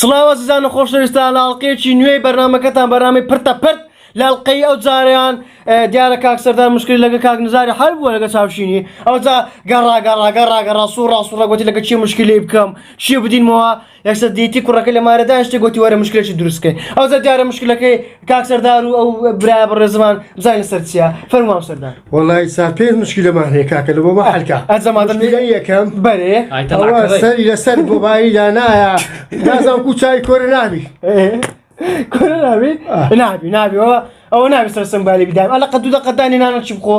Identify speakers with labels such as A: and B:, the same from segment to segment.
A: سڵاو عزیزان و خۆشەویستان لە ئاڵقەیەکی نوێی بەرنامەکەتان بەرنامەی پرتە پرت لە ئەڵقەی ئەو جارەیان دیارە کاک سەردار مشکلی لەگە کاک نزاری هەر بووە لەگە چاوشینی ئەوجا گەڕا سوڕا گوتی لەگە چی مشکلی بکەم چی بدینمەوە یەکسەر دیتی کوڕەکە لە مارەدا شتێک گوتی وەرە مشکلێکی دروستکەی ئەوجا دیارە مشکلەکەی کاک سەردار و ئەو برایە بەڕێزمان بزانین لەسەر چییە فەرمووام سەردار
B: وەڵی سا پێ مشکلەمان هەیە کاکە لە بۆ مە حەلکە
A: ئەجەمادەم
B: یەکەم
A: بەرێ
B: ئەوە سەری لەسەر بۆباییدا نایە نازانم کو چای کۆرە نابی
A: کۆرە نابی نابی ئەوە نابی سەر سمبالی بیدایم ئەلە قەت دوو دەقەتانی نانە چی بخۆ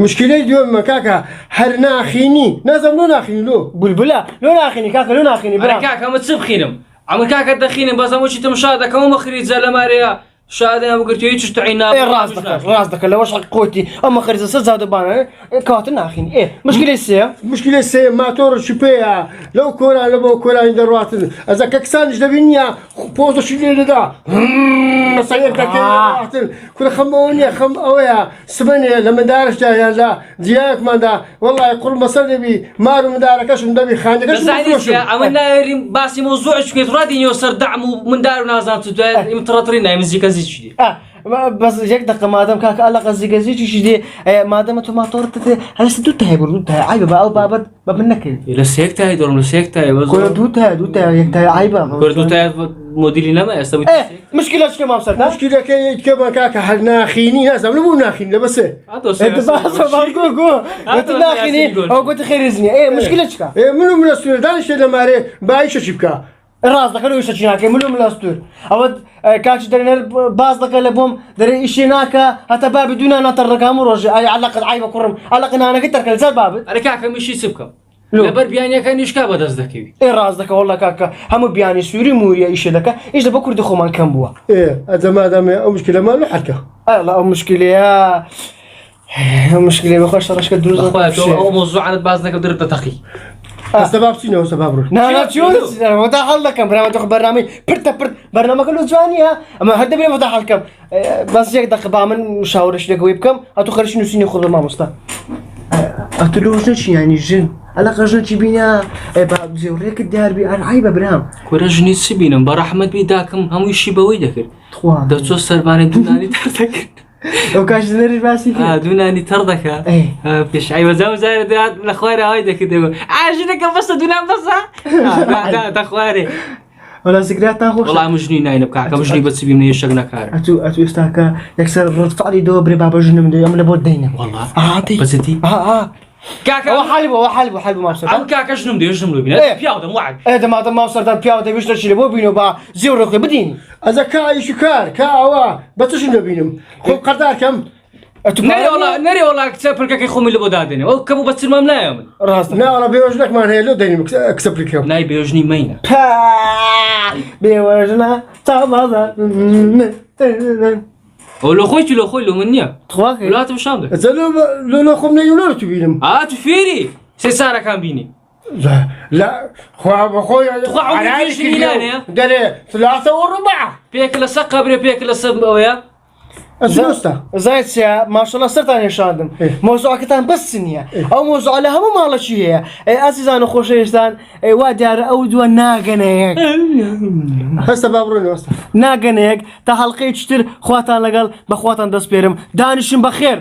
B: مشکلەی دووەمە کاکە هەر ناخینی نازانم لۆ ناخینی لۆ
A: بولبولە لۆ ناخینی کاکە لۆ ناخینی برا
C: کاکە ئەمە چ بخینم ئەمە کاکە دەخینم بەزەمە چی تەماشا دەکەمەوە خریجە لە مارەیە شادە بگرتوی چ تعینا
A: ڕاست دەکە لەوەش قۆتی ئەمە خەریزە سەر زادەبانە کاتە ناخینی مشکلەی سێ
B: مشکلەی سێ ماتۆڕشی پێیە لەو کۆران لە بۆ کۆرانی دەڕاتن ئەزە کە کسانش دەبینە پۆزەشی لێ دەدا سەیەک دەکەن کورە خەمەوە نییە خەم ئەوەیە سبەنێ لە مندارشدا یان لە جیاکماندا وەڵی قوڵ مەسەر دەبی مار و مندارەکەشم دەبی خانەکەش
C: ئەمە ناوێریم باسی مۆزوعش بکەیت ڕادینەوە سەر دەعم و مندار و نازان تو دوای ئیمتڕەتری نای مزیکە زیچی
A: بەس یەک دقە مادەم کاکە ئەلەقە زیگەزییشی دێ مادەمە تۆ ماتۆڕت هەست دوو تای بڕ تا ئای بە ئەو بابەت بە من نەکەیت
C: لە سێک تای دۆڕم لە سێک تای
A: دوو تا یەک تای ئای بە
C: دوو تای مدیری نەما ئێستا
A: مشکلە چکە مام سەر
B: مشکلەکەی کەمە کاکە هەر ناخینی نازانم لە بۆ ناخین لە بەسێ
A: ناخینی ئەو گوتی خێریزنیە مشکلە چکە
B: من و منەسوورە دانیشتێ لە مارێ بایشەچی بکە
A: ڕاست دەکەن و شەچی ناکەی ملو ملاستور ئەوە کاچ دەرێنەر باز دەکە لە بۆم دەرێ ئیشی ناکە هەتا بابی دوو نانەتەڕەکەم و ڕۆژێ ئای عەلەقت ئای بە کوڕم ئەلەق نانەکەی تەرکە لەجار بابت
C: ئەرە کاکە میشی چ بکەم لەبەر بیانیەکە نیشکا بەدەست دەکەوی
A: ڕاست دەکە وەڵا کاکە هەموو بیانی سووری موریە ئیشە دەکە ئیش دە بە کوردی خۆمان کەم بووە
B: ئەجەمادامێ ئەو مشکلەمان لە حەلکە
A: ئەو مشکلەیە مشکلێ بەخۆش ڕشکە دروست
C: ئەو مۆزوعانت باز دەکە درتە تەقی
B: سبب چینەوە سبب ڕۆ
A: وەدا هەڵ دەکەم برامەتۆ بەرنامەی پرتە پرت بەرنامەکە لە جوانیە ئەمە هەر دەبێت وەدا هەڵکەم بەس یەک دەقە با من شاورەش لەگەوەی بکەم ئەتو خەرشی نووسینی خۆ بە مامۆستا ئەتو لۆژنە چیانی ژن ئەلە قەژنە چی بینە زێوڕێکت دیاربی ئەرعای بە برام
C: کورە ژنی چی بینم بە ڕەحمەت بی داکەم هەموویشی بەوەی دەکرد دەچۆ سەربانەی دوونانی تەر دەکرد
A: ئەو کاش نەرش باسی
C: دوونانی تەڕ دەکە پێشعی وەزا زارە دەات لە خوارە ئەوی دەکردەوە ئاژنەکە بەسە دوونان بەسە دەخوارێ
A: وەلا زیگراتان خۆش
C: وەڵام ژنی ناینە بکاکە ژنی بەچی بیم نە شەک نەکارە
A: ئەتو ئێستاکە یەکسەر ڕۆژفعلی دۆ برێ بابە ژنم دێ ئەم لە بۆ دەینە
C: وەڵا بەچەتی
A: کاکە حال بۆ مامسەر
C: ئەم کاکە ژنم دێ ژنم لە بینە پیاوەدەم وعد
A: دەمادەم مامسەردان پیاوە دەویشتە چی لە بۆ بینەوە با زێوڕێ بدین
B: ئەزە کایشی کار کا ئەوە بە چشم دەبینم خۆ قەردارکەم
C: نەری وڵا کچە پرکەکەی خۆمی لە بۆ دادێنێ ئەو کەم بە چرمام نایە من
A: ڕاست
B: ناوەڵە بێوەژنێکمان هەیە لۆ دەینم کچە پرکەم
C: نای بێژنی مەینە
A: بێوەژنە تامازە
C: ئەو لە خۆی لە خۆی لە من نییە وڵاتم شام دە
B: لۆ خۆم نەیوڵۆ تو بینم
C: تو فێری سێ سارەکان بینی
B: لا خوا بەخۆی دەرێ ثلاثة وربع
C: پێک لە سەر قەبرێ پێک لە سەر ئەوەیە
A: زایت چیا ماشەڵە سەرتان هێشاندم مۆزوعەکەتان بەس نییە ئەو مۆزوع لە هەموو ماڵەکی هەیە ئازیزان و خۆشەویستان وا دیارە ئەو دووە ناگەنەیەک
B: هەستە با بڕۆینەوە
A: ناگەنەیەک تا هەڵقەی چتر خواتان لەگەڵ بەخواتان دەست پێرم دانیشم بەخێر